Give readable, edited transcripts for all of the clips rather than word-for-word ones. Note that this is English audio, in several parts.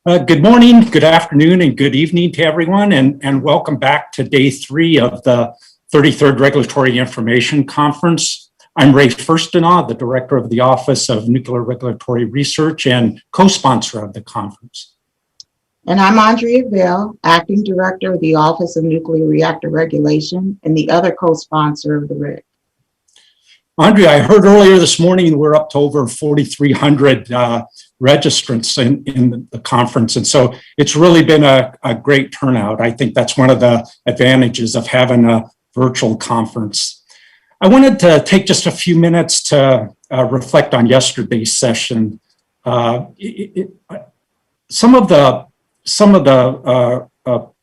Good morning, good afternoon, and good evening to everyone, and welcome back to day 3 of the 33rd Regulatory Information Conference. I'm Ray Firstenaw, the Director of the Office of Nuclear Regulatory Research and co-sponsor of the conference. And I'm Andrea Bell, Acting Director of the Office of Nuclear Reactor Regulation and the other co-sponsor of the RIC. Andrea, I heard earlier this morning we're up to over 4,300 registrants in the conference. And so it's really been a great turnout. I think that's one of the advantages of having a virtual conference. I wanted to take just a few minutes to reflect on yesterday's session. Some of the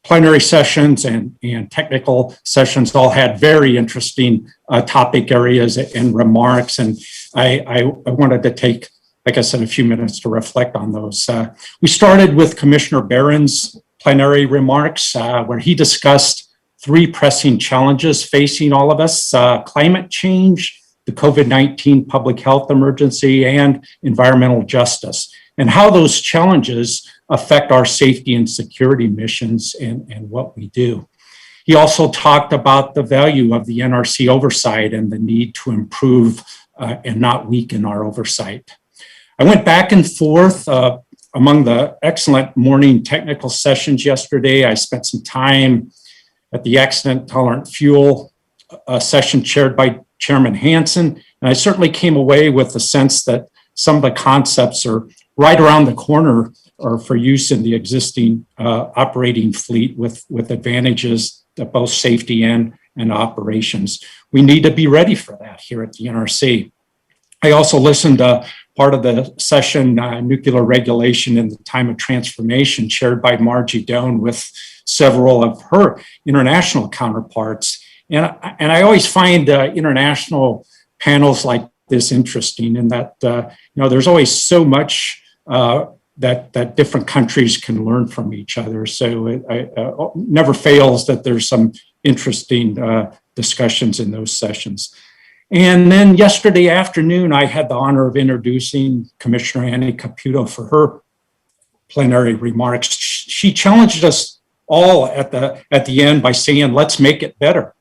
plenary sessions and technical sessions all had very interesting topic areas and remarks. And I wanted to take, like I said, a few minutes to reflect on those. We started with Commissioner Barron's plenary remarks, where he discussed 3 pressing challenges facing all of us: climate change, the COVID-19 public health emergency, and environmental justice, and how those challenges affect our safety and security missions and what we do. He also talked about the value of the NRC oversight and the need to improve and not weaken our oversight. I went back and forth among the excellent morning technical sessions yesterday. I spent some time at the accident tolerant fuel session chaired by Chairman Hansen, and I certainly came away with the sense that some of the concepts are right around the corner or for use in the existing operating fleet with advantages to both safety and operations. We need to be ready for that here at the NRC. I also listened to part of the session, Nuclear Regulation in the Time of Transformation, chaired by Margie Doan with several of her international counterparts. And I always find international panels like this interesting in that, there's always so much that different countries can learn from each other. So it never fails that there's some interesting discussions in those sessions. And then yesterday afternoon, I had the honor of introducing Commissioner Annie Caputo for her plenary remarks. She challenged us all at the end by saying, let's make it better.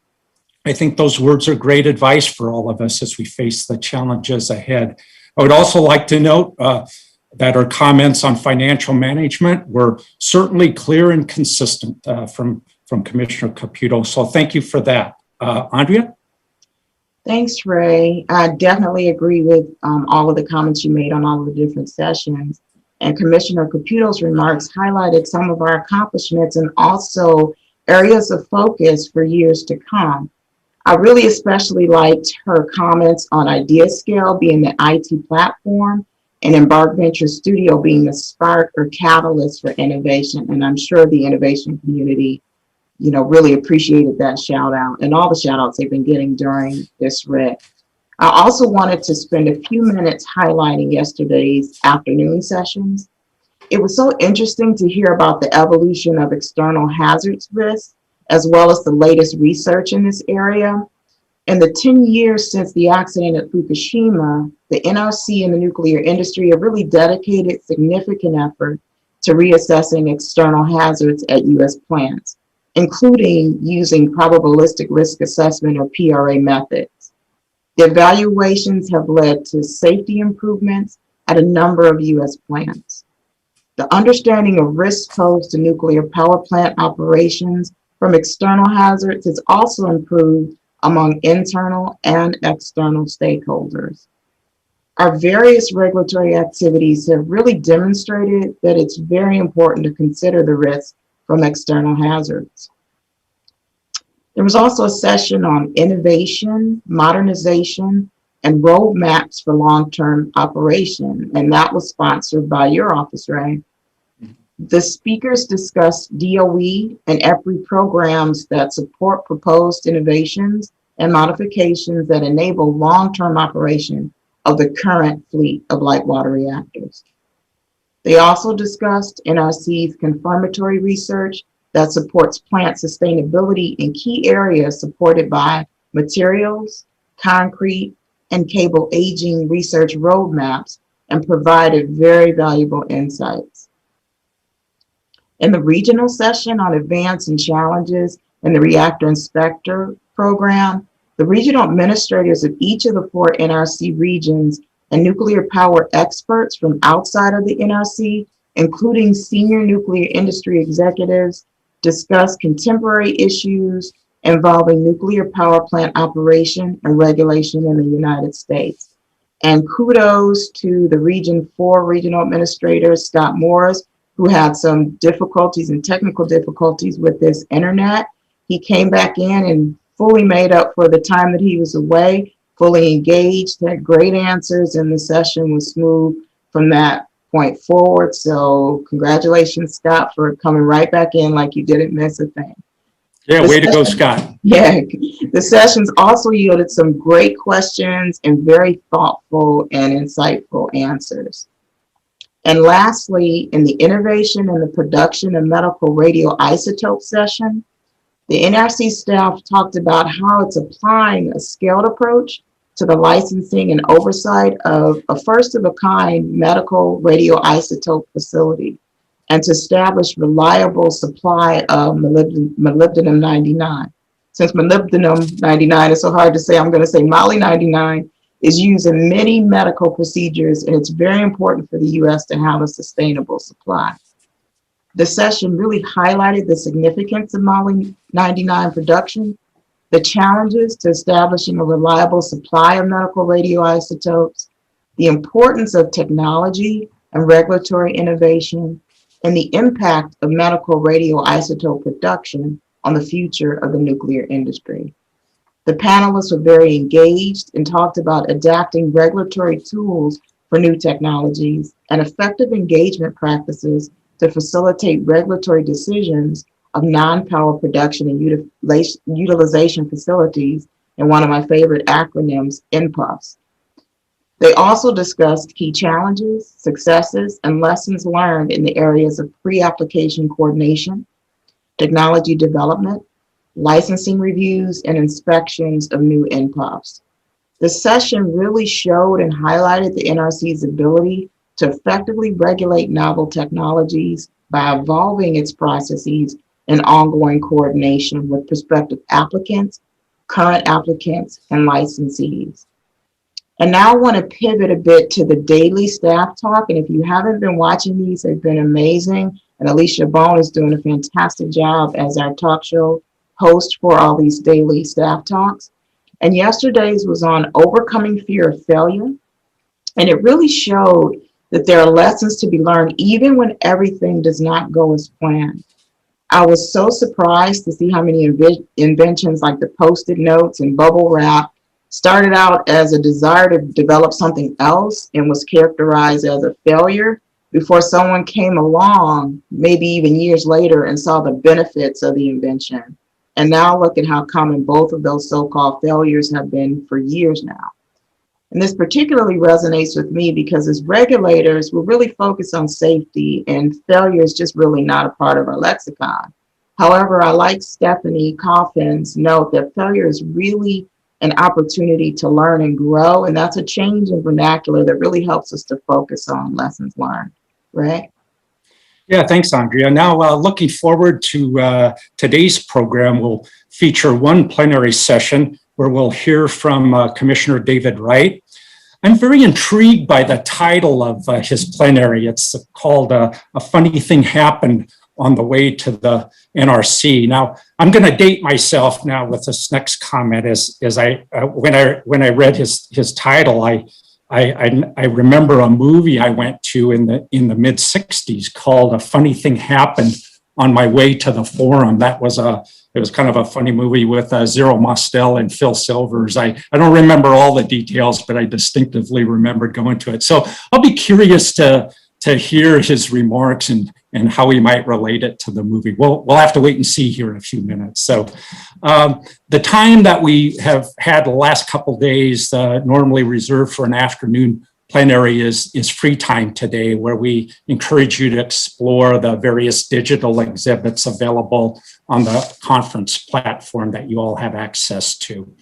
I think those words are great advice for all of us as we face the challenges ahead. I would also like to note that our comments on financial management were certainly clear and consistent from Commissioner Caputo. So thank you for that. Andrea? Thanks, Ray. I definitely agree with all of the comments you made on all of the different sessions. And Commissioner Caputo's remarks highlighted some of our accomplishments and also areas of focus for years to come. I really especially liked her comments on IdeaScale being the IT platform and Embark Venture Studio being the spark or catalyst for innovation. And I'm sure the innovation community, really appreciated that shout out and all the shout outs they've been getting during this RIC. I also wanted to spend a few minutes highlighting yesterday's afternoon sessions. It was so interesting to hear about the evolution of external hazards risk, as well as the latest research in this area. In the 10 years since the accident at Fukushima, the NRC and the nuclear industry have really dedicated significant effort to reassessing external hazards at U.S. plants, including using probabilistic risk assessment or PRA methods. The evaluations have led to safety improvements at a number of U.S. plants. The understanding of risks posed to nuclear power plant operations from external hazards has also improved among internal and external stakeholders. Our various regulatory activities have really demonstrated that it's very important to consider the risk from external hazards. There was also a session on innovation, modernization, and roadmaps for long-term operation, and that was sponsored by your office, Ray. The speakers discussed DOE and EPRI programs that support proposed innovations and modifications that enable long-term operation of the current fleet of light water reactors. They also discussed NRC's confirmatory research that supports plant sustainability in key areas supported by materials, concrete, and cable aging research roadmaps, and provided very valuable insights. In the regional session on advance and challenges in the reactor inspector program, the regional administrators of each of the 4 NRC regions and nuclear power experts from outside of the NRC, including senior nuclear industry executives, discussed contemporary issues involving nuclear power plant operation and regulation in the United States. And kudos to the Region 4 regional administrator, Scott Morris, who had some difficulties and technical difficulties with this internet. He came back in and fully made up for the time that he was away, fully engaged, had great answers, and the session was smooth from that point forward. So congratulations, Scott, for coming right back in like you didn't miss a thing. Yeah, way to go, Scott. Yeah, the sessions also yielded some great questions and very thoughtful and insightful answers. And lastly, in the innovation and the production of medical radioisotope session, the NRC staff talked about how it's applying a scaled approach to the licensing and oversight of a first-of-a-kind medical radioisotope facility and to establish reliable supply of molybdenum-99. Since molybdenum-99 is so hard to say, I'm going to say Moly-99 is used in many medical procedures, and it's very important for the U.S. to have a sustainable supply. The session really highlighted the significance of Moly-99 production, the challenges to establishing a reliable supply of medical radioisotopes, the importance of technology and regulatory innovation, and the impact of medical radioisotope production on the future of the nuclear industry. The panelists were very engaged and talked about adapting regulatory tools for new technologies and effective engagement practices to facilitate regulatory decisions of non-power production and utilization facilities, and one of my favorite acronyms, NPUFs. They also discussed key challenges, successes, and lessons learned in the areas of pre-application coordination, technology development, licensing reviews, and inspections of new NPUFs. The session really showed and highlighted the NRC's ability to effectively regulate novel technologies by evolving its processes and ongoing coordination with prospective applicants, current applicants, and licensees. And now I want to pivot a bit to the daily staff talk. And if you haven't been watching these, they've been amazing. And Alicia Bone is doing a fantastic job as our talk show host for all these daily staff talks. And yesterday's was on overcoming fear of failure. And it really showed that there are lessons to be learned even when everything does not go as planned. I was so surprised to see how many inventions like the Post-it notes and bubble wrap started out as a desire to develop something else and was characterized as a failure before someone came along, maybe even years later, and saw the benefits of the invention. And now look at how common both of those so-called failures have been for years now. And this particularly resonates with me because as regulators, we're really focused on safety, and failure is just really not a part of our lexicon. However, I like Stephanie Coffin's note that failure is really an opportunity to learn and grow, and that's a change in vernacular that really helps us to focus on lessons learned, right? Yeah, thanks, Andrea. Now, looking forward to today's program, will feature one plenary session where we'll hear from Commissioner David Wright. I'm very intrigued by the title of his plenary. It's called A Funny Thing Happened on the Way to the NRC. Now, I'm going to date myself now with this next comment. When I read his title, I remember a movie I went to in the mid '60s called A Funny Thing Happened on My Way to the Forum. It was kind of a funny movie with Zero Mostel and Phil Silvers. I don't remember all the details, but I distinctively remembered going to it. So I'll be curious to hear his remarks and how he might relate it to the movie. We'll have to wait and see here in a few minutes. So the time that we have had the last couple of days, normally reserved for an afternoon plenary, is free time today, where we encourage you to explore the various digital exhibits available on the conference platform that you all have access to.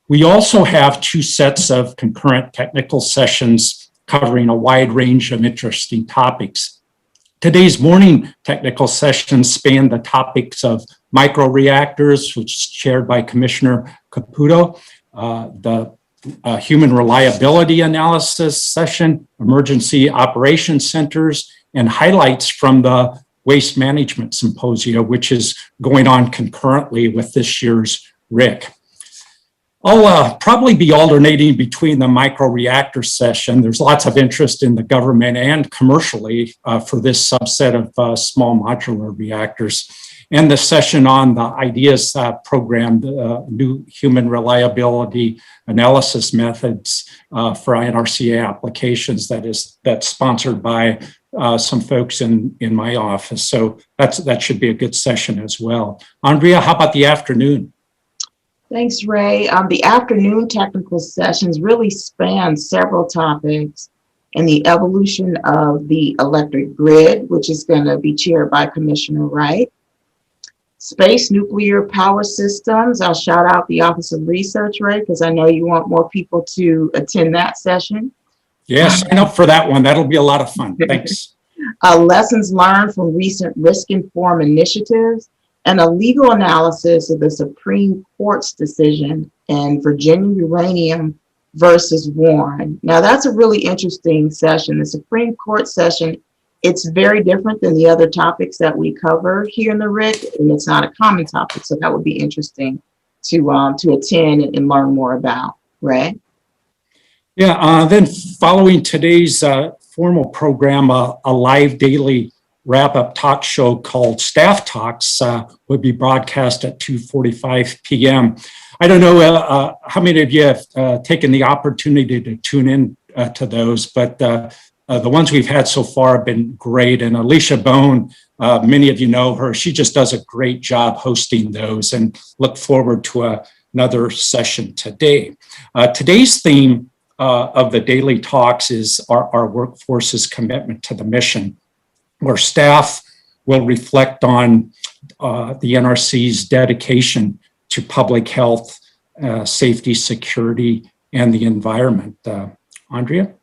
We also have 2 sets of concurrent technical sessions covering a wide range of interesting topics. Today's morning technical session spanned the topics of microreactors, which is chaired by Commissioner Caputo, the human reliability analysis session, emergency operations centers, and highlights from the waste management symposia, which is going on concurrently with this year's RIC. I'll probably be alternating between the microreactor session. There's lots of interest in the government and commercially for this subset of small modular reactors, and the session on the IDEAS program, the new human reliability analysis methods for NRCA applications that's sponsored by some folks in my office. So that should be a good session as well. Andrea, how about the afternoon? Thanks, Ray. The afternoon technical sessions really span several topics in the evolution of the electric grid, which is going to be chaired by Commissioner Wright. Space nuclear power systems. I'll shout out the Office of Research, Ray, because I know you want more people to attend that session. Yes, sign up for that one. That'll be a lot of fun. Thanks. Lessons learned from recent risk-informed initiatives, and a legal analysis of the Supreme Court's decision in Virginia Uranium versus Warren. Now, that's a really interesting session. The Supreme Court session, it's very different than the other topics that we cover here in the RIC, and it's not a common topic, so that would be interesting to attend and learn more about, right? Yeah, then following today's formal program, a live daily wrap-up talk show called Staff Talks would be broadcast at 2:45 p.m. I don't know how many of you have taken the opportunity to tune in to those, but the ones we've had so far have been great. And Alicia Bone, many of you know her, she just does a great job hosting those, and look forward to another session today. Today's theme of the daily talks is our workforce's commitment to the mission, where staff will reflect on the NRC's dedication to public health, safety, security, and the environment. Andrea?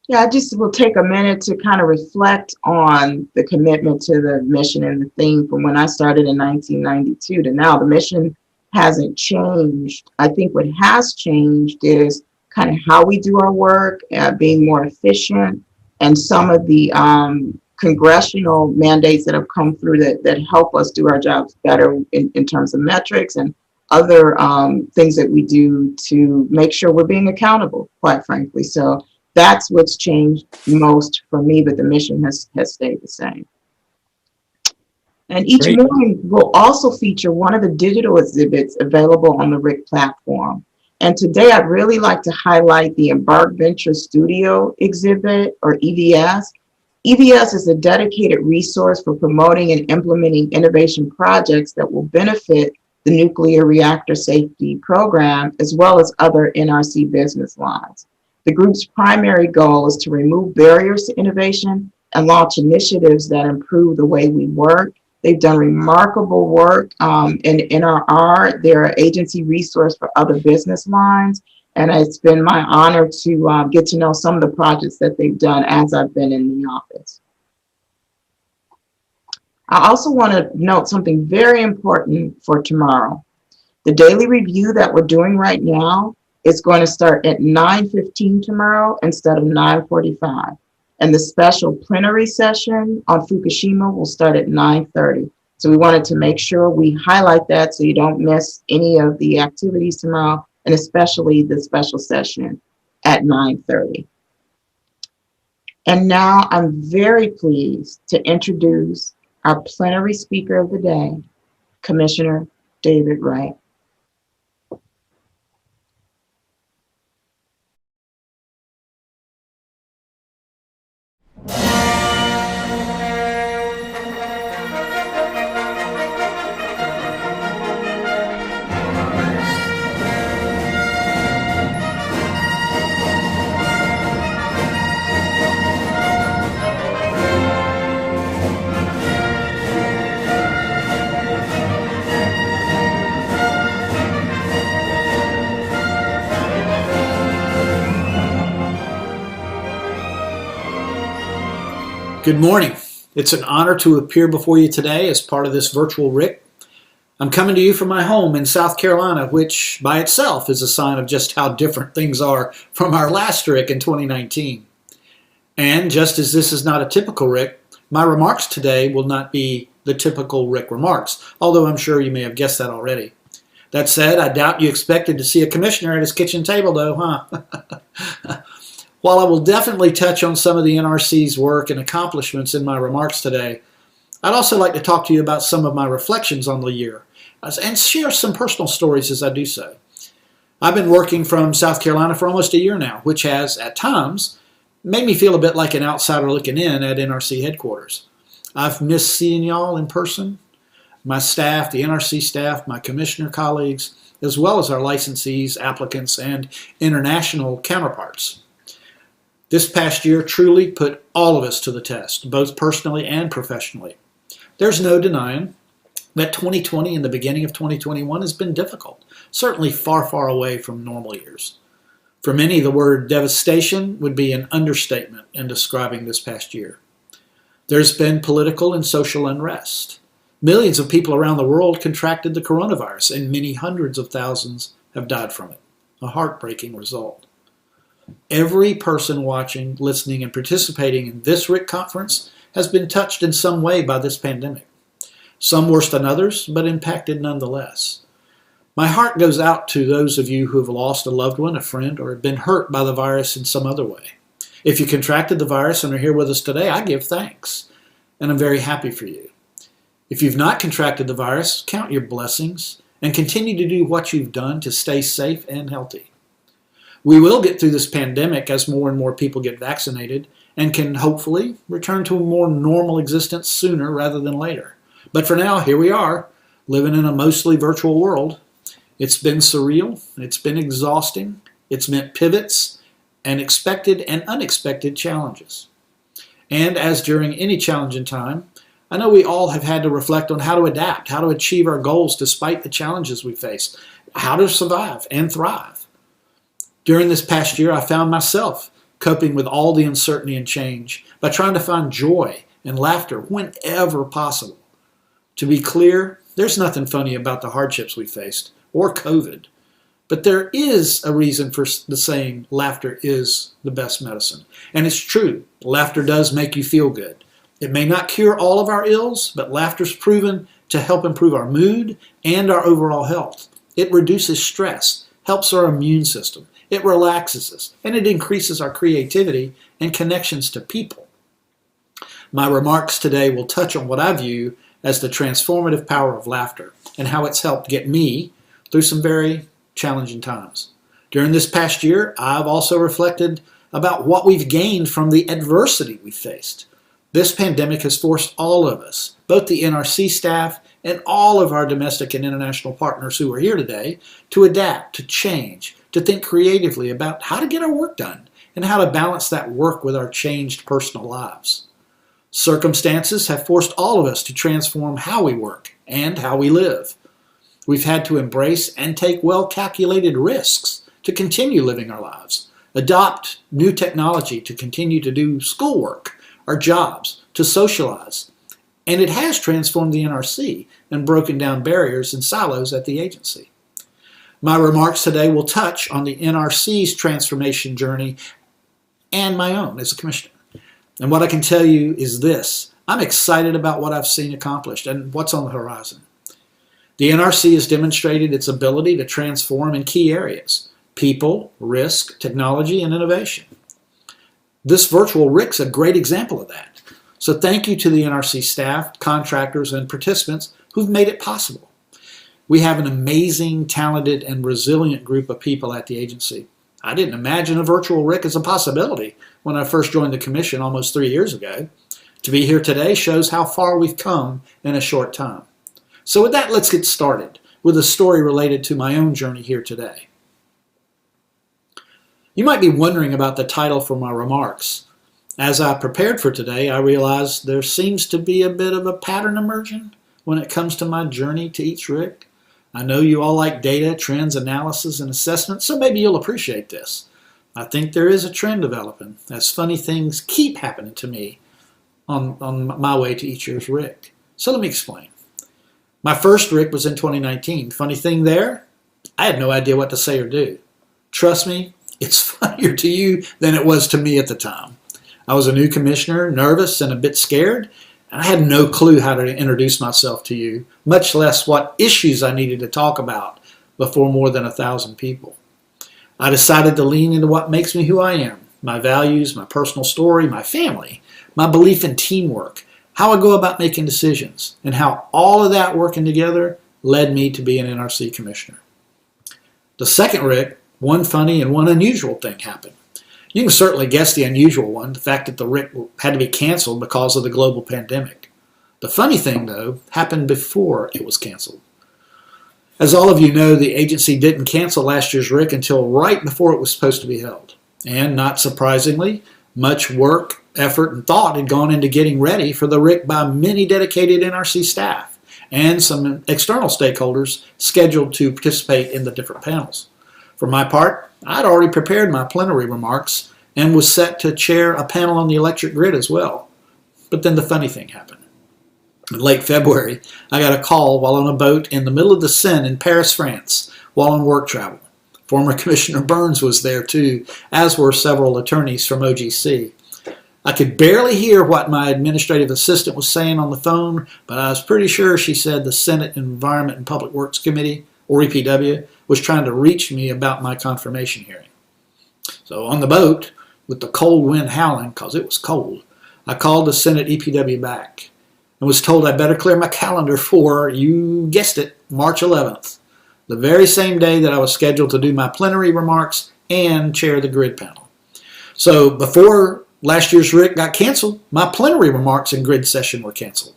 Yeah, I just will take a minute to kind of reflect on the commitment to the mission and the theme from when I started in 1992 to now. The mission hasn't changed. I think what has changed is kind of how we do our work, being more efficient, and some of the congressional mandates that have come through that help us do our jobs better in terms of metrics and other things that we do to make sure we're being accountable, quite frankly. So that's what's changed most for me, but the mission has stayed the same. And each morning will also feature one of the digital exhibits available on the RIC platform. And today I'd really like to highlight the Embark Venture Studio exhibit, or EVS. EVS is a dedicated resource for promoting and implementing innovation projects that will benefit the nuclear reactor safety program, as well as other NRC business lines. The group's primary goal is to remove barriers to innovation and launch initiatives that improve the way we work. They've done remarkable work in NRR. They're an agency resource for other business lines. And it's been my honor to get to know some of the projects that they've done as I've been in the office. I also want to note something very important for tomorrow. The daily review that we're doing right now is going to start at 9:15 tomorrow instead of 9:45. And the special plenary session on Fukushima will start at 9:30. So we wanted to make sure we highlight that so you don't miss any of the activities tomorrow, and especially the special session at 9:30. And now I'm very pleased to introduce our plenary speaker of the day, Commissioner David Wright. Good morning. It's an honor to appear before you today as part of this virtual RIC. I'm coming to you from my home in South Carolina, which by itself is a sign of just how different things are from our last RIC in 2019. And just as this is not a typical RIC, my remarks today will not be the typical RIC remarks, although I'm sure you may have guessed that already. That said, I doubt you expected to see a commissioner at his kitchen table though, huh? While I will definitely touch on some of the NRC's work and accomplishments in my remarks today, I'd also like to talk to you about some of my reflections on the year and share some personal stories as I do so. I've been working from South Carolina for almost a year now, which has, at times, made me feel a bit like an outsider looking in at NRC headquarters. I've missed seeing y'all in person, my staff, the NRC staff, my commissioner colleagues, as well as our licensees, applicants, and international counterparts. This past year truly put all of us to the test, both personally and professionally. There's no denying that 2020 and the beginning of 2021 has been difficult, certainly far, far away from normal years. For many, the word devastation would be an understatement in describing this past year. There's been political and social unrest. Millions of people around the world contracted the coronavirus, and many hundreds of thousands have died from it. A heartbreaking result. Every person watching, listening, and participating in this RIC conference has been touched in some way by this pandemic. Some worse than others, but impacted nonetheless. My heart goes out to those of you who have lost a loved one, a friend, or have been hurt by the virus in some other way. If you contracted the virus and are here with us today, I give thanks, and I'm very happy for you. If you've not contracted the virus, count your blessings and continue to do what you've done to stay safe and healthy. We will get through this pandemic as more and more people get vaccinated and can hopefully return to a more normal existence sooner rather than later. But for now, here we are, living in a mostly virtual world. It's been surreal, it's been exhausting, it's meant pivots and expected and unexpected challenges. And as during any challenging time, I know we all have had to reflect on how to adapt, how to achieve our goals despite the challenges we face, how to survive and thrive. During this past year, I found myself coping with all the uncertainty and change by trying to find joy and laughter whenever possible. To be clear, there's nothing funny about the hardships we faced or COVID, but there is a reason for the saying, laughter is the best medicine. And it's true, laughter does make you feel good. It may not cure all of our ills, but laughter's proven to help improve our mood and our overall health. It reduces stress, helps our immune system, it relaxes us, and it increases our creativity and connections to people. My remarks today will touch on what I view as the transformative power of laughter and how it's helped get me through some very challenging times. During this past year, I've also reflected about what we've gained from the adversity we faced. This pandemic has forced all of us, both the NRC staff and all of our domestic and international partners who are here today, to adapt, to change, to think creatively about how to get our work done and how to balance that work with our changed personal lives. Circumstances have forced all of us to transform how we work and how we live. We've had to embrace and take well-calculated risks to continue living our lives, adopt new technology to continue to do schoolwork, our jobs, to socialize. And it has transformed the NRC and broken down barriers and silos at the agency. My remarks today will touch on the NRC's transformation journey and my own as a commissioner. And what I can tell you is this: I'm excited about what I've seen accomplished and what's on the horizon. The NRC has demonstrated its ability to transform in key areas: people, risk, technology, and innovation. This virtual RIC's a great example of that. So thank you to the NRC staff, contractors, and participants who've made it possible. We have an amazing, talented, and resilient group of people at the agency. I didn't imagine a virtual RIC as a possibility when I first joined the commission almost 3 years ago. To be here today shows how far we've come in a short time. So with that, let's get started with a story related to my own journey here today. You might be wondering about the title for my remarks. As I prepared for today, I realized there seems to be a bit of a pattern emerging when it comes to my journey to each RIC. I know you all like data, trends, analysis, and assessment, so maybe you'll appreciate this. I think there is a trend developing as funny things keep happening to me on my way to each year's RIC. So let me explain. My first RIC was in 2019. Funny thing there, I had no idea what to say or do. Trust me, it's funnier to you than it was to me at the time. I was a new commissioner, nervous and a bit scared, and I had no clue how to introduce myself to you, much less what issues I needed to talk about before more than 1,000 people. I decided to lean into what makes me who I am, my values, my personal story, my family, my belief in teamwork, how I go about making decisions, and how all of that working together led me to be an NRC commissioner. The second RIC, one funny and one unusual thing happened. You can certainly guess the unusual one, the fact that the RIC had to be canceled because of the global pandemic. The funny thing, though, happened before it was canceled. As all of you know, the agency didn't cancel last year's RIC until right before it was supposed to be held. And not surprisingly, much work, effort, and thought had gone into getting ready for the RIC by many dedicated NRC staff and some external stakeholders scheduled to participate in the different panels. For my part, I'd already prepared my plenary remarks and was set to chair a panel on the electric grid as well. But then the funny thing happened. In late February, I got a call while on a boat in the middle of the Seine in Paris, France, while on work travel. Former Commissioner Burns was there too, as were several attorneys from OGC. I could barely hear what my administrative assistant was saying on the phone, but I was pretty sure she said the Senate Environment and Public Works Committee, or EPW, was trying to reach me about my confirmation hearing. So on the boat, with the cold wind howling, because it was cold, I called the Senate EPW back and was told I better clear my calendar for, you guessed it, March 11th, the very same day that I was scheduled to do my plenary remarks and chair the grid panel. So before last year's RIC got canceled, my plenary remarks and grid session were canceled.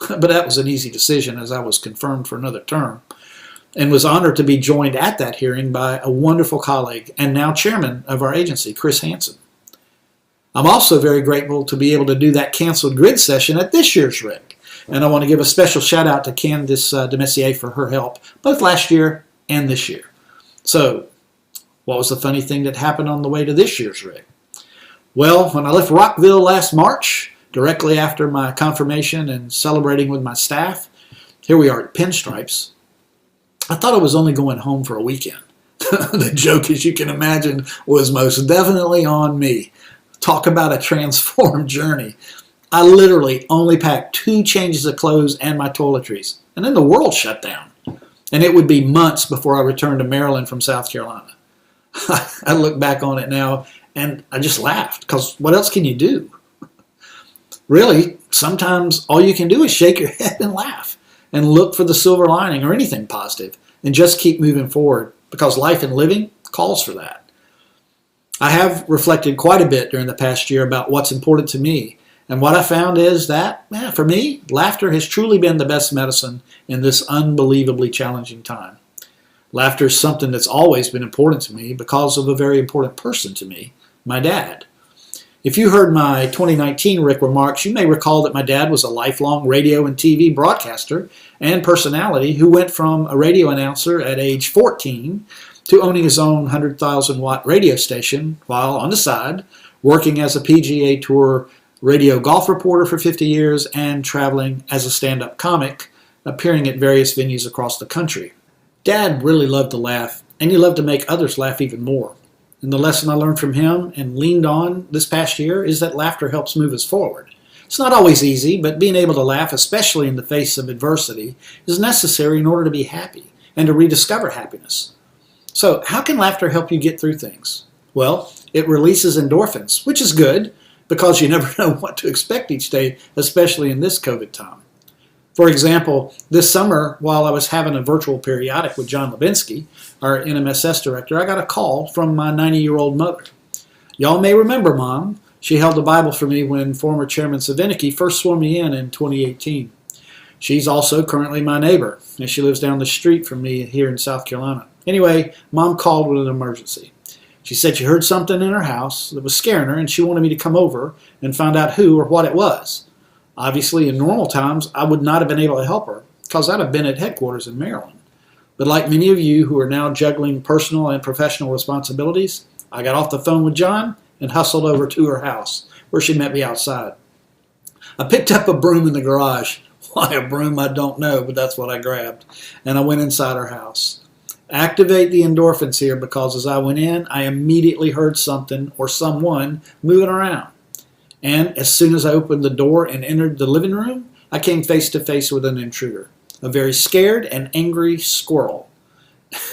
But that was an easy decision as I was confirmed for another term and was honored to be joined at that hearing by a wonderful colleague and now chairman of our agency, Chris Hansen. I'm also very grateful to be able to do that canceled grid session at this year's RIC. And I want to give a special shout out to Candice DeMessier for her help, both last year and this year. So, what was the funny thing that happened on the way to this year's RIC? Well, when I left Rockville last March, directly after my confirmation and celebrating with my staff, here we are at Pinstripes, I thought I was only going home for a weekend. The joke, as you can imagine, was most definitely on me. Talk about a transformed journey. I literally only packed 2 changes of clothes and my toiletries, and then the world shut down. And it would be months before I returned to Maryland from South Carolina. I look back on it now and I just laughed, because what else can you do? Really, sometimes all you can do is shake your head and laugh and look for the silver lining or anything positive and just keep moving forward, because life and living calls for that. I have reflected quite a bit during the past year about what's important to me, and what I found is that, for me, laughter has truly been the best medicine in this unbelievably challenging time. Laughter is something that's always been important to me because of a very important person to me, my dad. If you heard my 2019 RIC remarks, you may recall that my dad was a lifelong radio and TV broadcaster and personality who went from a radio announcer at age 14 to owning his own 100,000-watt radio station while, on the side, working as a PGA Tour radio golf reporter for 50 years and traveling as a stand-up comic, appearing at various venues across the country. Dad really loved to laugh, and he loved to make others laugh even more. And the lesson I learned from him and leaned on this past year is that laughter helps move us forward. It's not always easy, but being able to laugh, especially in the face of adversity, is necessary in order to be happy and to rediscover happiness. So, how can laughter help you get through things? Well, it releases endorphins, which is good because you never know what to expect each day, especially in this COVID time. For example, this summer, while I was having a virtual periodic with John Levinsky, our NMSS director, I got a call from my 90-year-old mother. Y'all may remember Mom. She held the Bible for me when former Chairman Savinicki first swore me in 2018. She's also currently my neighbor, and she lives down the street from me here in South Carolina. Anyway, Mom called with an emergency. She said she heard something in her house that was scaring her, and she wanted me to come over and find out who or what it was. Obviously, in normal times, I would not have been able to help her because I'd have been at headquarters in Maryland. But like many of you who are now juggling personal and professional responsibilities, I got off the phone with John and hustled over to her house, where she met me outside. I picked up a broom in the garage. Why a broom, I don't know, but that's what I grabbed. And I went inside our house. Activate the endorphins here, because as I went in, I immediately heard something or someone moving around. And as soon as I opened the door and entered the living room, I came face to face with an intruder, a very scared and angry squirrel.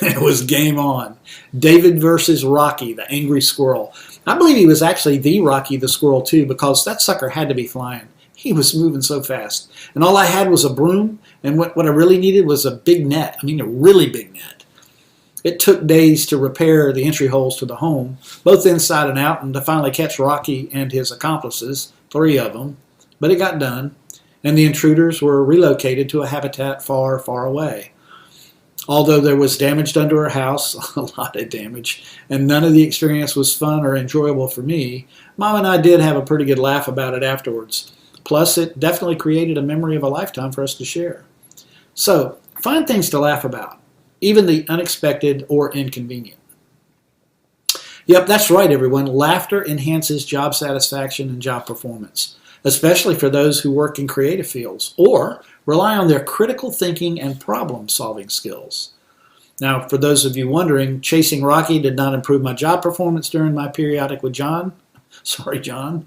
It was game on. David versus Rocky, the angry squirrel. I believe he was actually the Rocky the squirrel too, because that sucker had to be flying. He was moving so fast. And all I had was a broom, and what I really needed was a big net. I mean, a really big net. It took days to repair the entry holes to the home, both inside and out, and to finally catch Rocky and his accomplices, 3 of them. But it got done, and the intruders were relocated to a habitat far, far away. Although there was damage done to our house, a lot of damage, and none of the experience was fun or enjoyable for me, Mom and I did have a pretty good laugh about it afterwards. Plus, it definitely created a memory of a lifetime for us to share. So, find things to laugh about, even the unexpected or inconvenient. Yep, that's right, everyone. Laughter enhances job satisfaction and job performance, especially for those who work in creative fields or rely on their critical thinking and problem-solving skills. Now, for those of you wondering, chasing Rocky did not improve my job performance during my periodic with John. Sorry, John.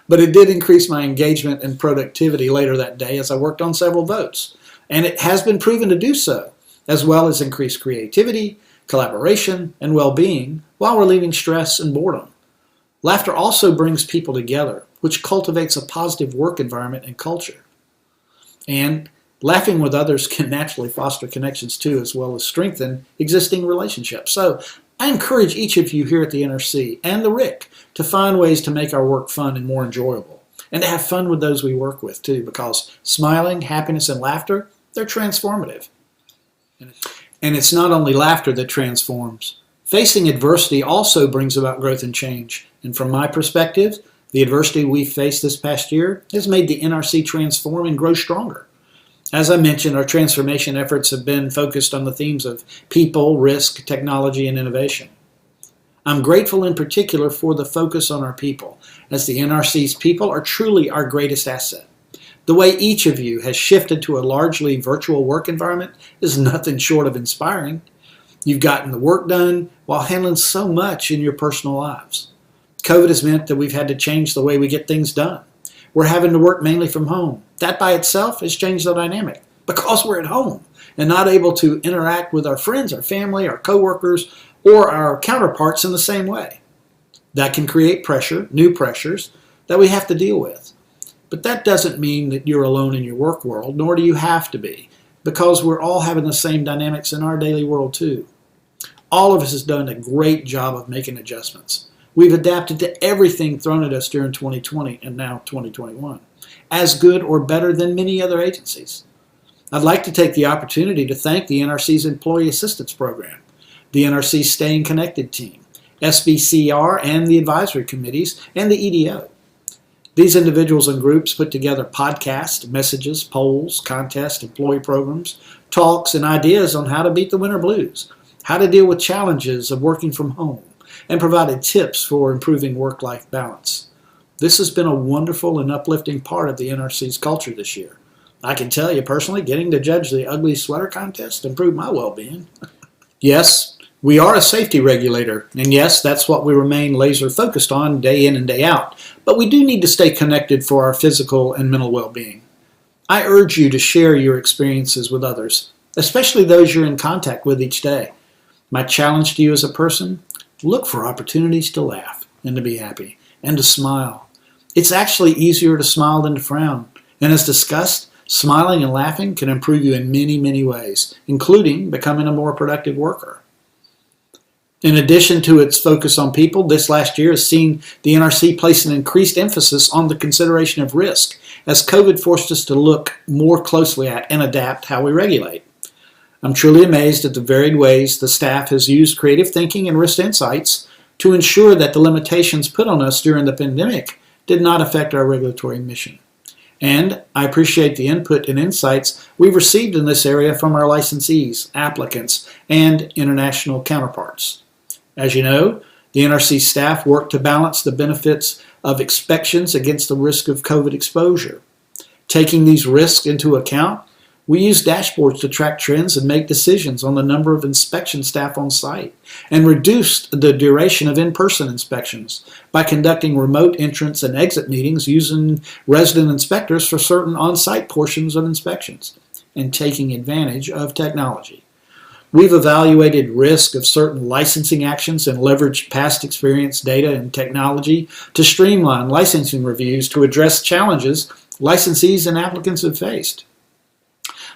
But it did increase my engagement and productivity later that day as I worked on several votes. And it has been proven to do so, as well as increase creativity, collaboration, and well-being while relieving stress and boredom. Laughter also brings people together, which cultivates a positive work environment and culture. And laughing with others can naturally foster connections too, as well as strengthen existing relationships. So I encourage each of you here at the NRC and the RIC to find ways to make our work fun and more enjoyable, and to have fun with those we work with too, because smiling, happiness, and laughter, they're transformative. And it's not only laughter that transforms. Facing adversity also brings about growth and change. And from my perspective, the adversity we've faced this past year has made the NRC transform and grow stronger. As I mentioned, our transformation efforts have been focused on the themes of people, risk, technology, and innovation. I'm grateful in particular for the focus on our people, as the NRC's people are truly our greatest asset. The way each of you has shifted to a largely virtual work environment is nothing short of inspiring. You've gotten the work done while handling so much in your personal lives. COVID has meant that we've had to change the way we get things done. We're having to work mainly from home. That by itself has changed the dynamic because we're at home and not able to interact with our friends, our family, our coworkers, or our counterparts in the same way. That can create pressure, new pressures that we have to deal with. But that doesn't mean that you're alone in your work world, nor do you have to be, because we're all having the same dynamics in our daily world too. All of us has done a great job of making adjustments. We've adapted to everything thrown at us during 2020 and now 2021, as good or better than many other agencies. I'd like to take the opportunity to thank the NRC's Employee Assistance Program, the NRC Staying Connected team, SBCR and the advisory committees, and the EDO. These individuals and groups put together podcasts, messages, polls, contests, employee programs, talks, and ideas on how to beat the winter blues, how to deal with challenges of working from home, and provided tips for improving work-life balance. This has been a wonderful and uplifting part of the NRC's culture this year. I can tell you personally, getting to judge the ugly sweater contest improved my well-being. Yes, we are a safety regulator, and yes, that's what we remain laser focused on day in and day out, but we do need to stay connected for our physical and mental well-being. I urge you to share your experiences with others, especially those you're in contact with each day. My challenge to you as a person, look for opportunities to laugh and to be happy and to smile. It's actually easier to smile than to frown, and as discussed, smiling and laughing can improve you in many, many ways, including becoming a more productive worker. In addition to its focus on people, this last year has seen the NRC place an increased emphasis on the consideration of risk, as COVID forced us to look more closely at and adapt how we regulate. I'm truly amazed at the varied ways the staff has used creative thinking and risk insights to ensure that the limitations put on us during the pandemic did not affect our regulatory mission. And I appreciate the input and insights we've received in this area from our licensees, applicants, and international counterparts. As you know, the NRC staff work to balance the benefits of inspections against the risk of COVID exposure. Taking these risks into account, we use dashboards to track trends and make decisions on the number of inspection staff on site and reduce the duration of in-person inspections by conducting remote entrance and exit meetings using resident inspectors for certain on-site portions of inspections and taking advantage of technology. We've evaluated risk of certain licensing actions and leveraged past experience, data, and technology to streamline licensing reviews to address challenges licensees and applicants have faced.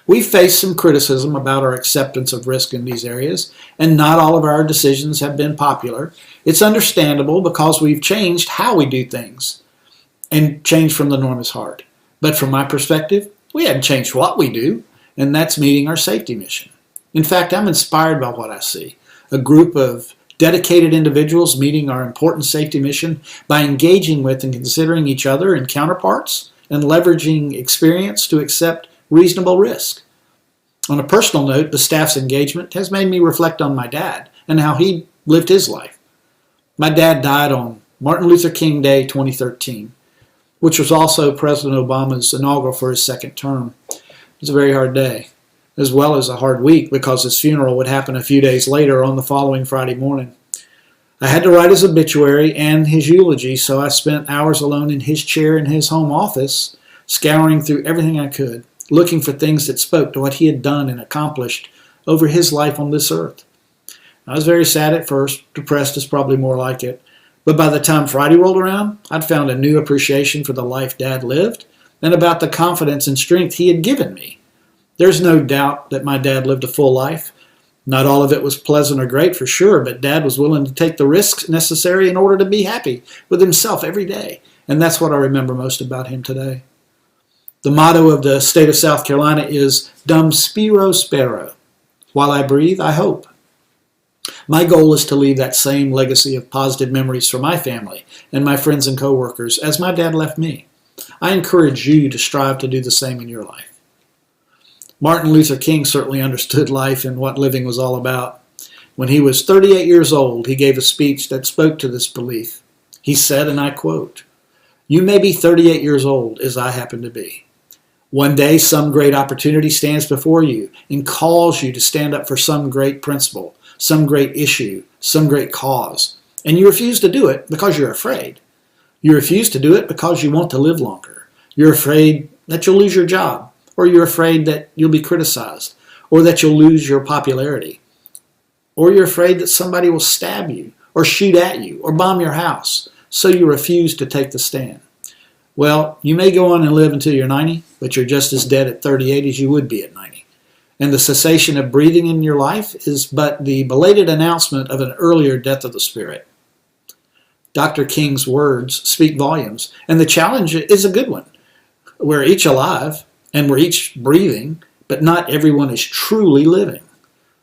We've faced some criticism about our acceptance of risk in these areas, and not all of our decisions have been popular. It's understandable because we've changed how we do things, and change from the norm is hard. But from my perspective, we hadn't changed what we do, and that's meeting our safety mission. In fact, I'm inspired by what I see. A group of dedicated individuals meeting our important safety mission by engaging with and considering each other and counterparts and leveraging experience to accept reasonable risk. On a personal note, the staff's engagement has made me reflect on my dad and how he lived his life. My dad died on Martin Luther King Day 2013, which was also President Obama's inaugural for his second term. It was a very hard day, as well as a hard week because his funeral would happen a few days later on the following Friday morning. I had to write his obituary and his eulogy, so I spent hours alone in his chair in his home office, scouring through everything I could, looking for things that spoke to what he had done and accomplished over his life on this earth. I was very sad at first, depressed is probably more like it, but by the time Friday rolled around, I'd found a new appreciation for the life Dad lived and about the confidence and strength he had given me. There's no doubt that my dad lived a full life. Not all of it was pleasant or great for sure, but Dad was willing to take the risks necessary in order to be happy with himself every day, and that's what I remember most about him today. The motto of the state of South Carolina is Dum Spiro Spero. While I breathe, I hope. My goal is to leave that same legacy of positive memories for my family and my friends and coworkers as my dad left me. I encourage you to strive to do the same in your life. Martin Luther King certainly understood life and what living was all about. When he was 38 years old, he gave a speech that spoke to this belief. He said, and I quote, "You may be 38 years old, as I happen to be. One day, some great opportunity stands before you and calls you to stand up for some great principle, some great issue, some great cause. And you refuse to do it because you're afraid. You refuse to do it because you want to live longer. You're afraid that you'll lose your job, or you're afraid that you'll be criticized, or that you'll lose your popularity, or you're afraid that somebody will stab you, or shoot at you, or bomb your house, so you refuse to take the stand. Well, you may go on and live until you're 90, but you're just as dead at 38 as you would be at 90. And the cessation of breathing in your life is but the belated announcement of an earlier death of the spirit." Dr. King's words speak volumes, and the challenge is a good one. We're each alive, and we're each breathing, but not everyone is truly living.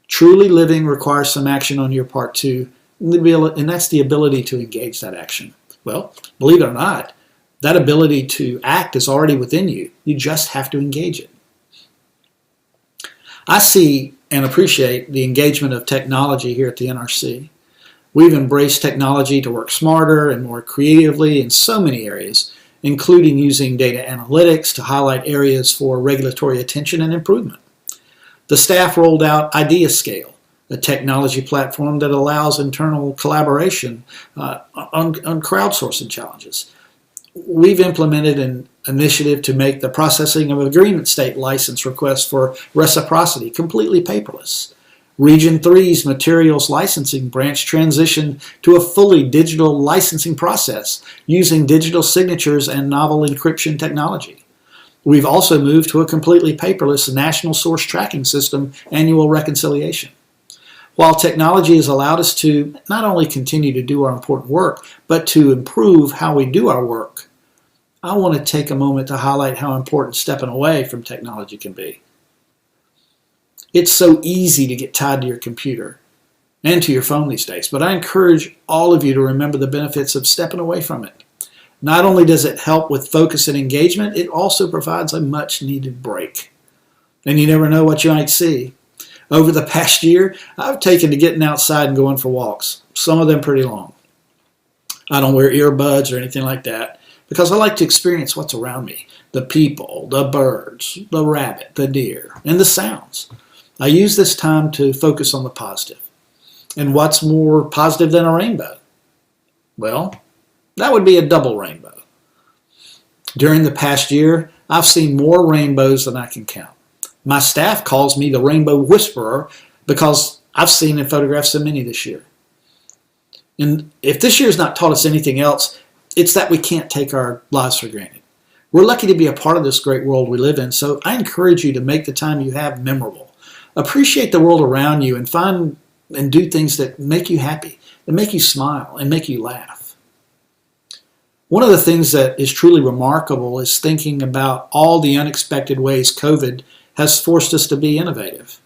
Truly living requires some action on your part too, and that's the ability to engage that action. Well, believe it or not, that ability to act is already within you. You just have to engage it. I see and appreciate the engagement of technology here at the NRC. We've embraced technology to work smarter and more creatively in so many areas, including using data analytics to highlight areas for regulatory attention and improvement. The staff rolled out IdeaScale, a technology platform that allows internal collaboration on crowdsourcing challenges. We've implemented an initiative to make the processing of agreement state license requests for reciprocity completely paperless. Region 3's materials licensing branch transitioned to a fully digital licensing process using digital signatures and novel encryption technology. We've also moved to a completely paperless national source tracking system annual reconciliation. While technology has allowed us to not only continue to do our important work, but to improve how we do our work, I want to take a moment to highlight how important stepping away from technology can be. It's so easy to get tied to your computer and to your phone these days, but I encourage all of you to remember the benefits of stepping away from it. Not only does it help with focus and engagement, it also provides a much-needed break. And you never know what you might see. Over the past year, I've taken to getting outside and going for walks, some of them pretty long. I don't wear earbuds or anything like that because I like to experience what's around me, the people, the birds, the rabbit, the deer, and the sounds. I use this time to focus on the positive. And what's more positive than a rainbow? Well, that would be a double rainbow. During the past year, I've seen more rainbows than I can count. My staff calls me the Rainbow Whisperer because I've seen and photographed so many this year. And if this year's not taught us anything else, it's that we can't take our lives for granted. We're lucky to be a part of this great world we live in, so I encourage you to make the time you have memorable. Appreciate the world around you and find and do things that make you happy, that make you smile and make you laugh. One of the things that is truly remarkable is thinking about all the unexpected ways COVID has forced us to be innovative.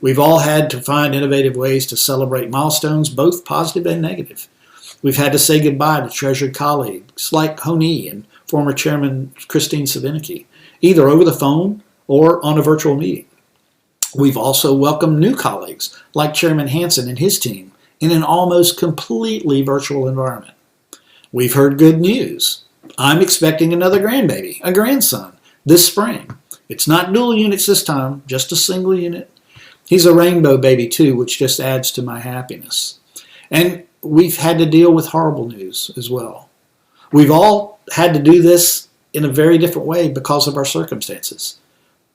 We've all had to find innovative ways to celebrate milestones, both positive and negative. We've had to say goodbye to treasured colleagues like Honey and former Chairman Christine Savinicki, either over the phone or on a virtual meeting. We've also welcomed new colleagues like Chairman Hansen and his team in an almost completely virtual environment. We've heard good news. I'm expecting another grandbaby, a grandson, this spring. It's not dual units this time, just a single unit. He's a rainbow baby too, which just adds to my happiness. And we've had to deal with horrible news as well. We've all had to do this in a very different way because of our circumstances.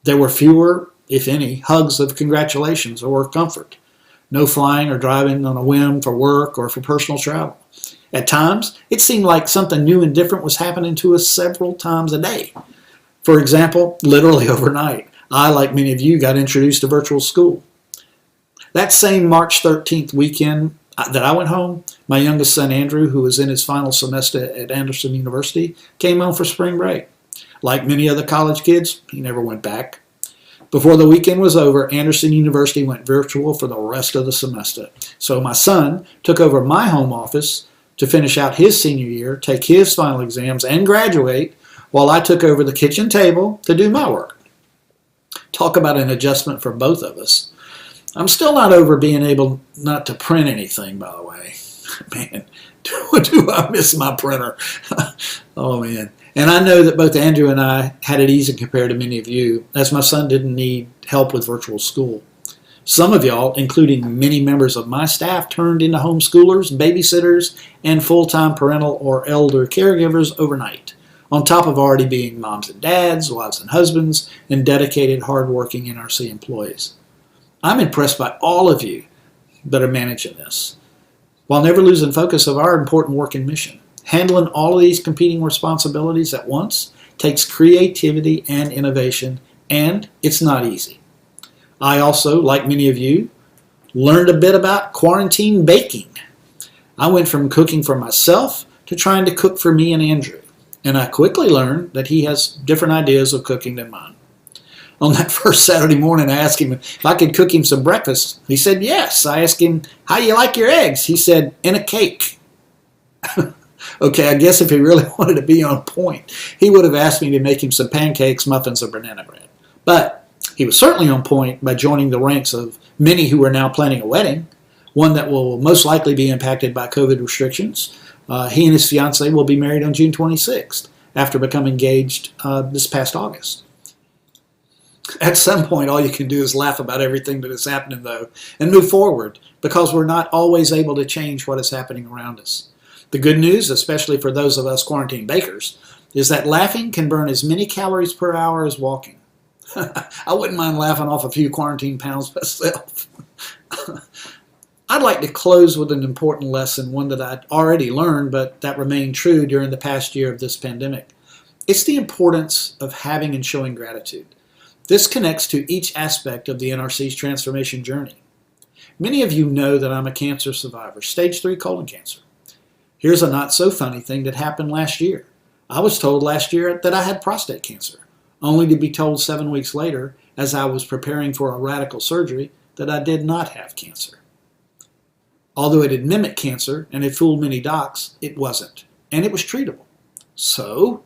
There were fewer, if any, hugs of congratulations or comfort. No flying or driving on a whim for work or for personal travel. At times, it seemed like something new and different was happening to us several times a day. For example, literally overnight, I, like many of you, got introduced to virtual school. That same March 13th weekend that I went home, my youngest son, Andrew, who was in his final semester at Anderson University, came home for spring break. Like many other college kids, he never went back. Before the weekend was over, Anderson University went virtual for the rest of the semester. So my son took over my home office to finish out his senior year, take his final exams, and graduate, while I took over the kitchen table to do my work. Talk about an adjustment for both of us. I'm still not over being able not to print anything, by the way. Man, do I miss my printer. Oh, man. And I know that both Andrew and I had it easy compared to many of you, as my son didn't need help with virtual school. Some of y'all, including many members of my staff, turned into homeschoolers, babysitters, and full-time parental or elder caregivers overnight, on top of already being moms and dads, wives and husbands, and dedicated, hardworking NRC employees. I'm impressed by all of you that are managing this, while never losing focus of our important work and mission. Handling all of these competing responsibilities at once takes creativity and innovation, and it's not easy. I also, like many of you, learned a bit about quarantine baking. I went from cooking for myself to trying to cook for me and Andrew, and I quickly learned that he has different ideas of cooking than mine. On that first Saturday morning, I asked him if I could cook him some breakfast. He said yes. I asked him, how do you like your eggs? He said, in a cake. Okay, I guess if he really wanted to be on point, he would have asked me to make him some pancakes, muffins, or banana bread. But he was certainly on point by joining the ranks of many who are now planning a wedding, one that will most likely be impacted by COVID restrictions. He and his fiancée will be married on June 26th after becoming engaged this past August. At some point, all you can do is laugh about everything that is happening, though, and move forward, because we're not always able to change what is happening around us. The good news, especially for those of us quarantine bakers, is that laughing can burn as many calories per hour as walking. I wouldn't mind laughing off a few quarantine pounds myself. I'd like to close with an important lesson, one that I'd already learned, but that remained true during the past year of this pandemic. It's the importance of having and showing gratitude. This connects to each aspect of the NRC's transformation journey. Many of you know that I'm a cancer survivor, stage 3 colon cancer. Here's a not so funny thing that happened last year. I was told last year that I had prostate cancer, only to be told 7 weeks later, as I was preparing for a radical surgery, that I did not have cancer. Although it had mimicked cancer and had fooled many docs, it wasn't, and it was treatable. So,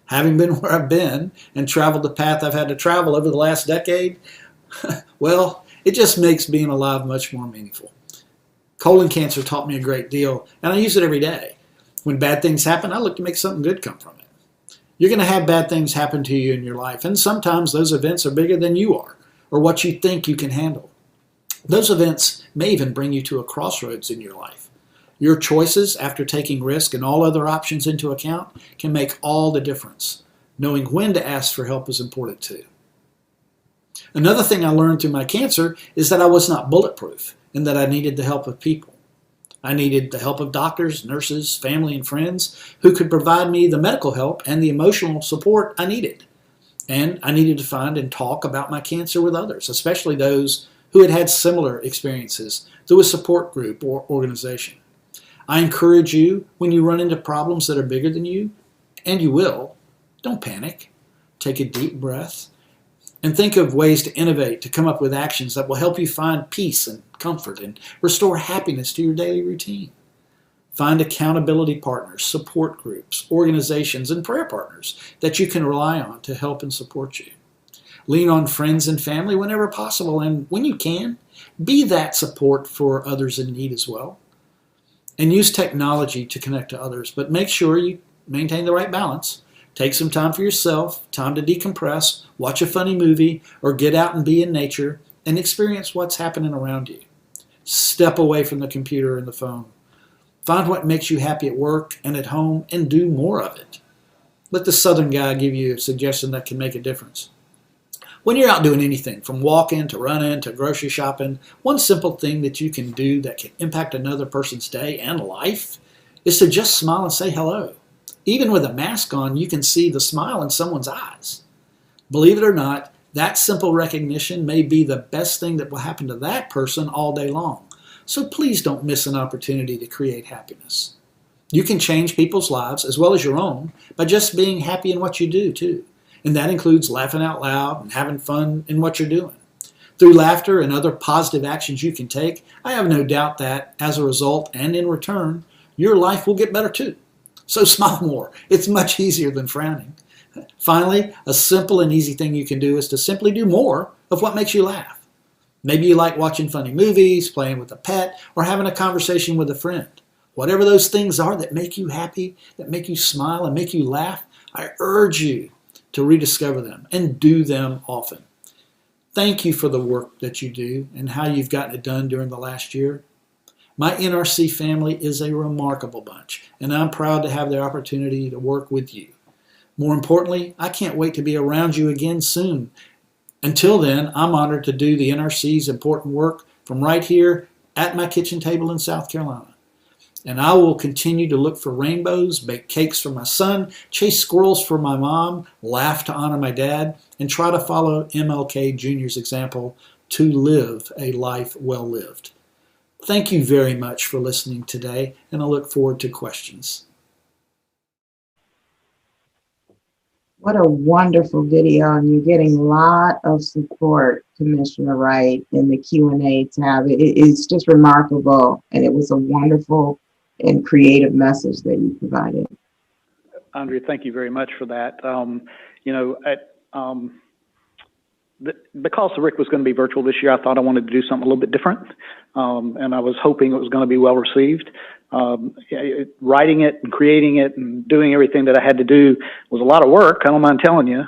having been where I've been and traveled the path I've had to travel over the last decade, well, it just makes being alive much more meaningful. Colon cancer taught me a great deal, and I use it every day. When bad things happen, I look to make something good come from it. You're going to have bad things happen to you in your life, and sometimes those events are bigger than you are or what you think you can handle. Those events may even bring you to a crossroads in your life. Your choices, after taking risk and all other options into account, can make all the difference. Knowing when to ask for help is important too. Another thing I learned through my cancer is that I was not bulletproof and that I needed the help of people. I needed the help of doctors, nurses, family, and friends who could provide me the medical help and the emotional support I needed. And I needed to find and talk about my cancer with others, especially those who had had similar experiences through a support group or organization. I encourage you, when you run into problems that are bigger than you, and you will, don't panic. Take a deep breath and think of ways to innovate, to come up with actions that will help you find peace and comfort and restore happiness to your daily routine. Find accountability partners, support groups, organizations, and prayer partners that you can rely on to help and support you. Lean on friends and family whenever possible, and when you can, be that support for others in need as well. And use technology to connect to others, but make sure you maintain the right balance. Take some time for yourself, time to decompress, watch a funny movie, or get out and be in nature and experience what's happening around you. Step away from the computer and the phone. Find what makes you happy at work and at home and do more of it. Let the Southern guy give you a suggestion that can make a difference. When you're out doing anything, from walking to running to grocery shopping, one simple thing that you can do that can impact another person's day and life is to just smile and say hello. Even with a mask on, you can see the smile in someone's eyes. Believe it or not, that simple recognition may be the best thing that will happen to that person all day long. So please don't miss an opportunity to create happiness. You can change people's lives as well as your own by just being happy in what you do too. And that includes laughing out loud and having fun in what you're doing. Through laughter and other positive actions you can take, I have no doubt that as a result and in return, your life will get better too. So smile more. It's much easier than frowning. Finally, a simple and easy thing you can do is to simply do more of what makes you laugh. Maybe you like watching funny movies, playing with a pet, or having a conversation with a friend. Whatever those things are that make you happy, that make you smile and make you laugh, I urge you to rediscover them and do them often. Thank you for the work that you do and how you've gotten it done during the last year. My NRC family is a remarkable bunch, and I'm proud to have the opportunity to work with you. More importantly, I can't wait to be around you again soon. Until then, I'm honored to do the NRC's important work from right here at my kitchen table in South Carolina. And I will continue to look for rainbows, bake cakes for my son, chase squirrels for my mom, laugh to honor my dad, and try to follow MLK Jr.'s example to live a life well lived. Thank you very much for listening today, and I look forward to questions. What a wonderful video, and you're getting a lot of support, Commissioner Wright, in the Q&A tab. It's just remarkable, and it was a wonderful and creative message that you provided. Andrea, thank you very much for that. Because the RIC was going to be virtual this year, I thought I wanted to do something a little bit different, and I was hoping it was going to be well received. Writing it and creating it and doing everything that I had to do was a lot of work. I don't mind telling you.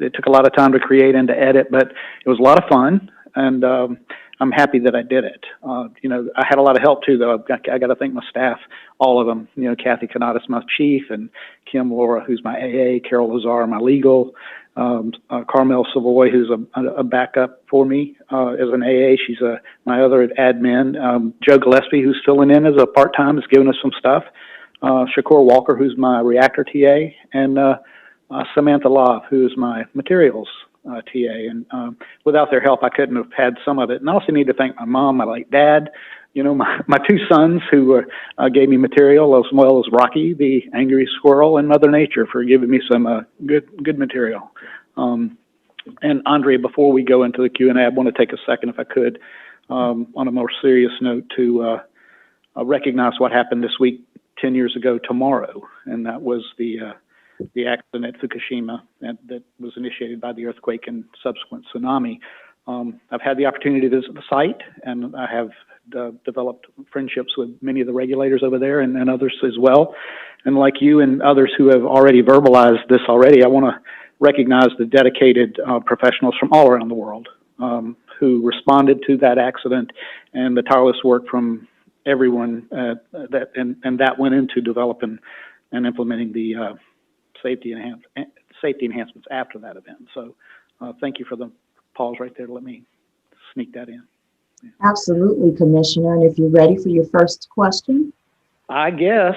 It took a lot of time to create and to edit, but it was a lot of fun, and I'm happy that I did it. I had a lot of help too, though. I got to thank my staff, all of them. Kathy Canadas, my chief, and Kim Laura, who's my AA, Carol Lazar, my legal, Carmel Savoy, who's a backup for me as an AA. She's my other admin. Joe Gillespie, who's filling in as a part-time, is giving us some stuff. Shakur Walker, who's my reactor TA, and Samantha Love, who is my materials TA. And without their help, I couldn't have had some of it. And I also need to thank my mom, my late dad, my two sons who gave me material, as well as Rocky, the angry squirrel, and Mother Nature for giving me some good material. And Andrea, before we go into the Q&A, I want to take a second, if I could, on a more serious note, to recognize what happened this week 10 years ago tomorrow, and that was the accident at Fukushima that was initiated by the earthquake and subsequent tsunami. I've had the opportunity to visit the site, and I have developed friendships with many of the regulators over there and others as well. And like you and others who have already verbalized this already, I want to recognize the dedicated professionals from all around the world who responded to that accident, and the tireless work from everyone that went into developing and implementing the safety enhancements after that event. So thank you for the pause right there to let me sneak that in. Yeah. Absolutely, Commissioner. And if you're ready for your first question. I guess.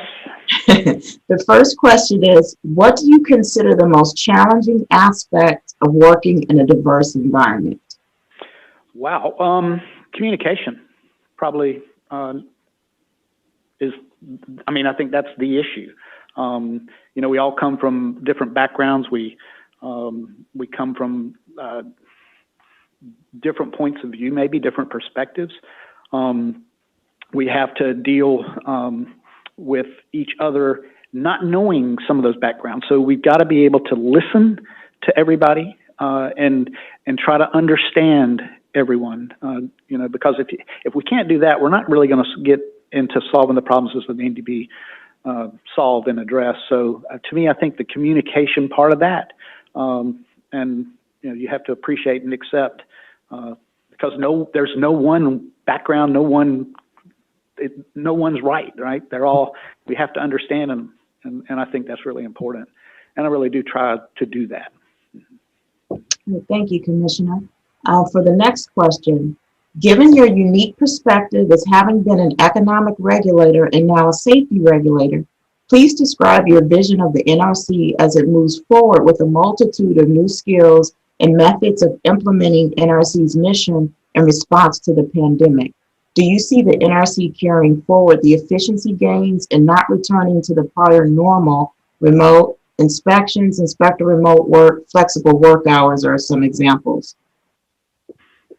The first question is, what do you consider the most challenging aspect of working in a diverse environment? Wow. Communication probably is, I think that's the issue. We all come from different backgrounds. We come from different points of view, maybe different perspectives. We have to deal with each other not knowing some of those backgrounds. So we've got to be able to listen to everybody and try to understand everyone. Because if we can't do that, we're not really going to get into solving the problems that need to be solved and addressed. So to me, I think the communication part of that, and you have to appreciate and accept, because there's no one background, no one's right. We have to understand them, and I think that's really important. And I really do try to do that. Thank you, Commissioner. For the next question, given your unique perspective as having been an economic regulator and now a safety regulator, please describe your vision of the NRC as it moves forward with a multitude of new skills and methods of implementing NRC's mission in response to the pandemic. Do you see the NRC carrying forward the efficiency gains and not returning to the prior normal? Remote inspections, inspector remote work, flexible work hours are some examples.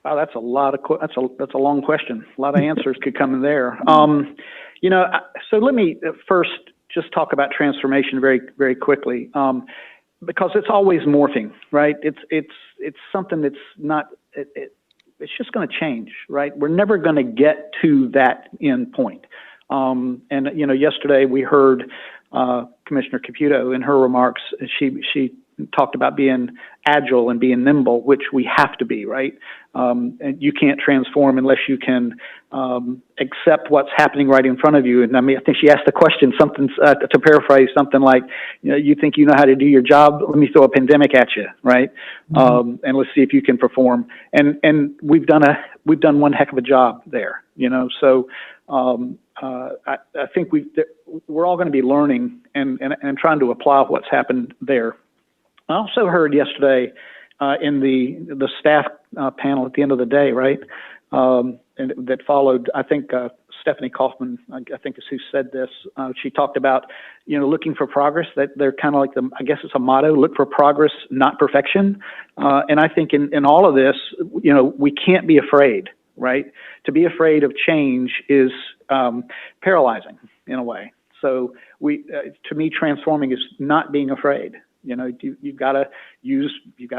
Wow, that's a long question. A lot of answers could come in there. So let me first just talk about transformation very, very quickly, because it's always morphing, right? It's something that's not. It's just going to change, right? We're never going to get to that end point. Yesterday we heard Commissioner Caputo in her remarks. She talked about being agile and being nimble, which we have to be, right? And you can't transform unless you can accept what's happening right in front of you. And I think she asked the question, something to paraphrase, something like, you think you know how to do your job? Let me throw a pandemic at you, right? And let's see if you can perform. And we've done one heck of a job there, So I think we're all going to be learning and trying to apply what's happened there. I also heard yesterday in the staff panel at the end of the day, right, and that followed, I think Stephanie Kaufman, I think is who said this. She talked about, looking for progress, that they're kind of like I guess it's a motto, look for progress, not perfection. And I think in all of this, we can't be afraid, right? To be afraid of change is paralyzing in a way. So to me, transforming is not being afraid. You've got to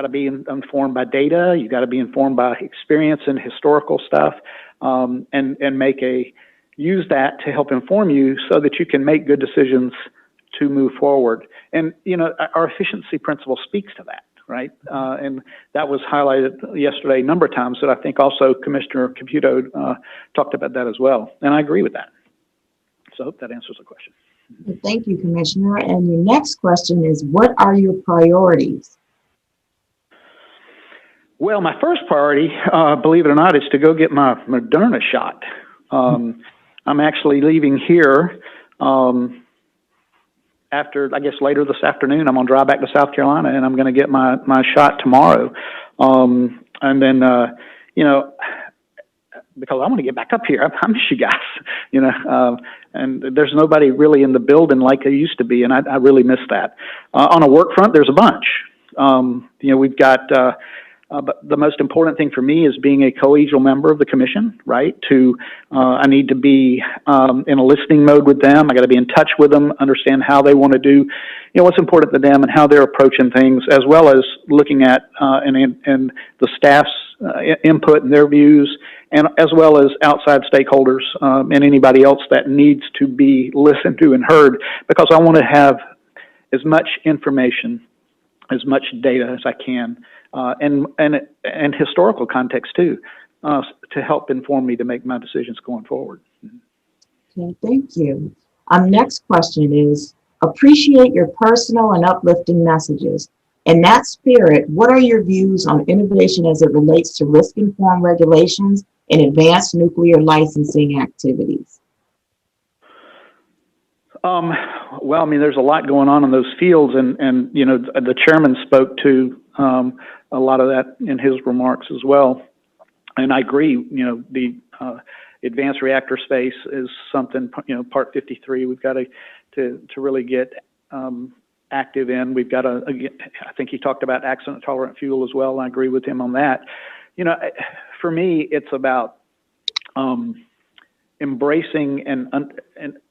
be informed by data. You've got to be informed by experience and historical stuff, and use that to help inform you so that you can make good decisions to move forward. And, our efficiency principle speaks to that, right? And that was highlighted yesterday a number of times, but I think also Commissioner Caputo talked about that as well. And I agree with that. So I hope that answers the question. Thank you, Commissioner. And your next question is, what are your priorities? Well, my first priority, believe it or not, is to go get my Moderna shot. I'm actually leaving here after, I guess, later this afternoon. I'm going to drive back to South Carolina, and I'm going to get my shot tomorrow. And then, because I want to get back up here. I miss you guys, and there's nobody really in the building like there used to be, and I really miss that. On a work front, there's a bunch. We've got, but the most important thing for me is being a collegial member of the commission, right? I need to be in a listening mode with them. I got to be in touch with them, understand how they want to do, what's important to them and how they're approaching things, as well as looking at and the staff's input and their views, and as well as outside stakeholders and anybody else that needs to be listened to and heard, because I want to have as much information, as much data as I can, and historical context too, to help inform me to make my decisions going forward. Okay, thank you. Next question is, appreciate your personal and uplifting messages. In that spirit, what are your views on innovation as it relates to risk-informed regulations and advanced nuclear licensing activities? Well, I mean, there's a lot going on in those fields, and you know, the chairman spoke to a lot of that in his remarks as well. And I agree, you know, the advanced reactor space is something, you know, Part 53, we've got to really get active in. We've got to, I think he talked about accident tolerant fuel as well. I agree with him on that. You know, for me, it's about embracing and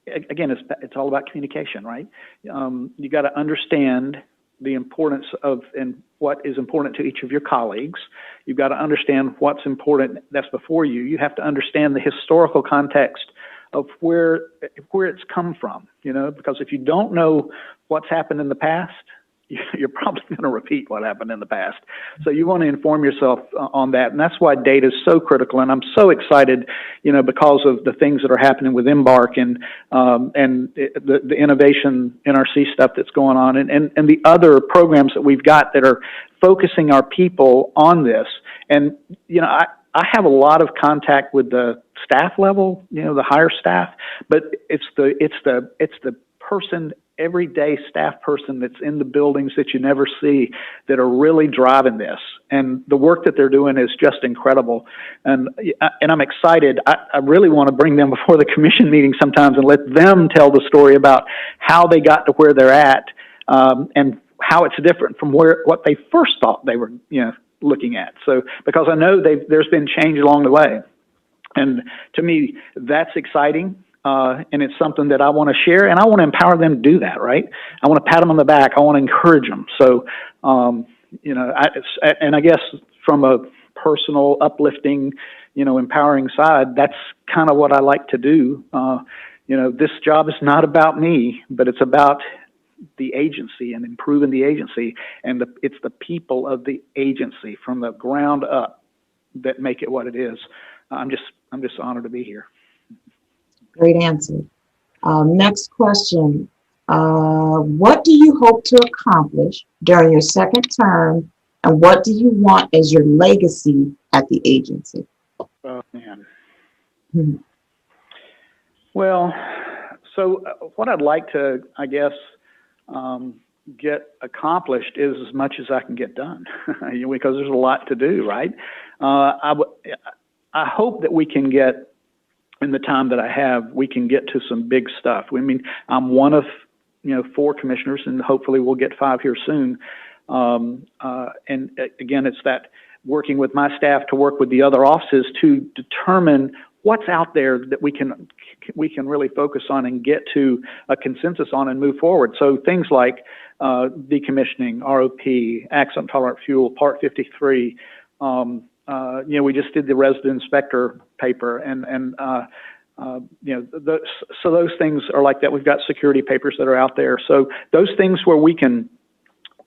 again, it's all about communication, right? You got to understand the importance of and what is important to each of your colleagues. You've got to understand what's important that's before you. You have to understand the historical context of where it's come from, you know, because if you don't know what's happened in the past, you're probably going to repeat what happened in the past. So you want to inform yourself on that. And that's why data is so critical. And I'm so excited, you know, because of the things that are happening with Embark and the innovation NRC stuff that's going on and the other programs that we've got that are focusing our people on this. And, you know, I have a lot of contact with the staff level, you know, the higher staff, but it's the person, everyday staff person that's in the buildings that you never see that are really driving this. And the work that they're doing is just incredible. And I'm excited. I really want to bring them before the commission meeting sometimes and let them tell the story about how they got to where they're at, and how it's different from what they first thought they were, you know, looking at. So, because I know there's been change along the way. And to me, that's exciting. And it's something that I want to share, and I want to empower them to do that, right? I want to pat them on the back. I want to encourage them. So, you know, I guess from a personal, uplifting, you know, empowering side, that's kind of what I like to do. You know, this job is not about me, but it's about the agency and improving the agency, and it's the people of the agency from the ground up that make it what it is. I'm just honored to be here. Great answer. Next question. What do you hope to accomplish during your second term, and what do you want as your legacy at the agency? Oh, man. Hmm. Well, so what I'd like to, I guess, get accomplished is as much as I can get done, because there's a lot to do, right? I hope that we can get, in the time that I have, we can get to some big stuff. I mean, I'm one of, you know, 4 commissioners, and hopefully we'll get 5 here soon. And again, it's that working with my staff to work with the other offices to determine what's out there that we can really focus on and get to a consensus on and move forward. So things like decommissioning, ROP, accident tolerant fuel, Part 53. You know, we just did the resident inspector paper, and you know, so those things are like that. We've got security papers that are out there. So those things where we can,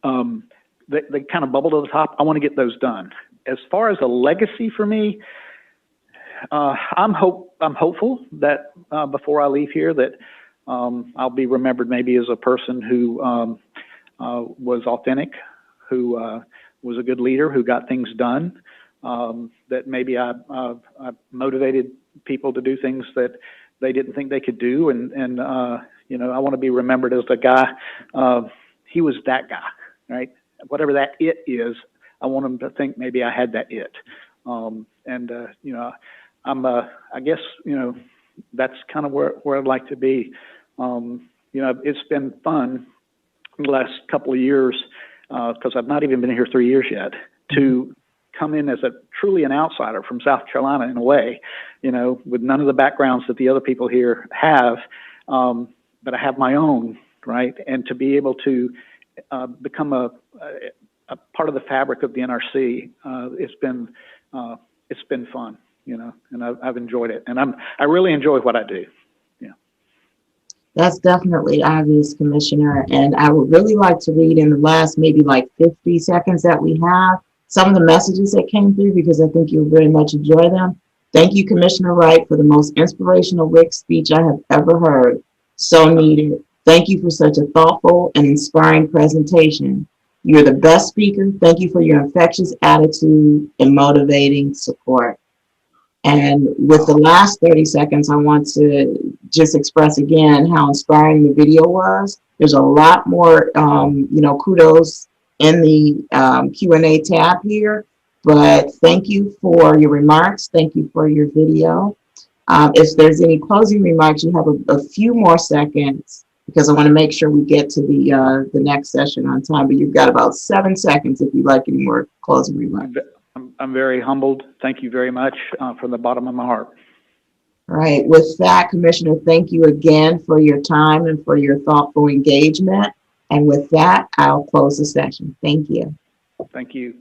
they kind of bubble to the top. I want to get those done. As far as a legacy for me, I'm hopeful that before I leave here that I'll be remembered maybe as a person who was authentic, who was a good leader, who got things done. That maybe I motivated people to do things that they didn't think they could do, and you know, I want to be remembered as the guy. He was that guy, right? Whatever that it is, I want them to think maybe I had that it. You know, I guess, you know, that's kind of where I'd like to be. You know, it's been fun the last couple of years, because I've not even been here 3 years yet, to come in as truly an outsider from South Carolina in a way, you know, with none of the backgrounds that the other people here have, but I have my own, right? And to be able to become a part of the fabric of the NRC. It's been fun, you know, and I've enjoyed it, and I really enjoy what I do. Yeah. That's definitely obvious, Commissioner. And I would really like to read in the last maybe like 50 seconds that we have some of the messages that came through, because I think you'll very much enjoy them. Thank you, Commissioner Wright, for the most inspirational RIC speech I have ever heard. So needed. Thank you for such a thoughtful and inspiring presentation. You're the best speaker. Thank you for your infectious attitude and motivating support. And with the last 30 seconds, I want to just express again how inspiring the video was. There's a lot more, kudos in the Q&A tab here, but thank you for your remarks. Thank you for your video. If there's any closing remarks, you have a few more seconds, because I want to make sure we get to the next session on time, but you've got about 7 seconds if you'd like any more closing remarks. I'm very humbled. Thank you very much from the bottom of my heart. All right. With that, Commissioner, thank you again for your time and for your thoughtful engagement. And with that, I'll close the session. Thank you. Thank you.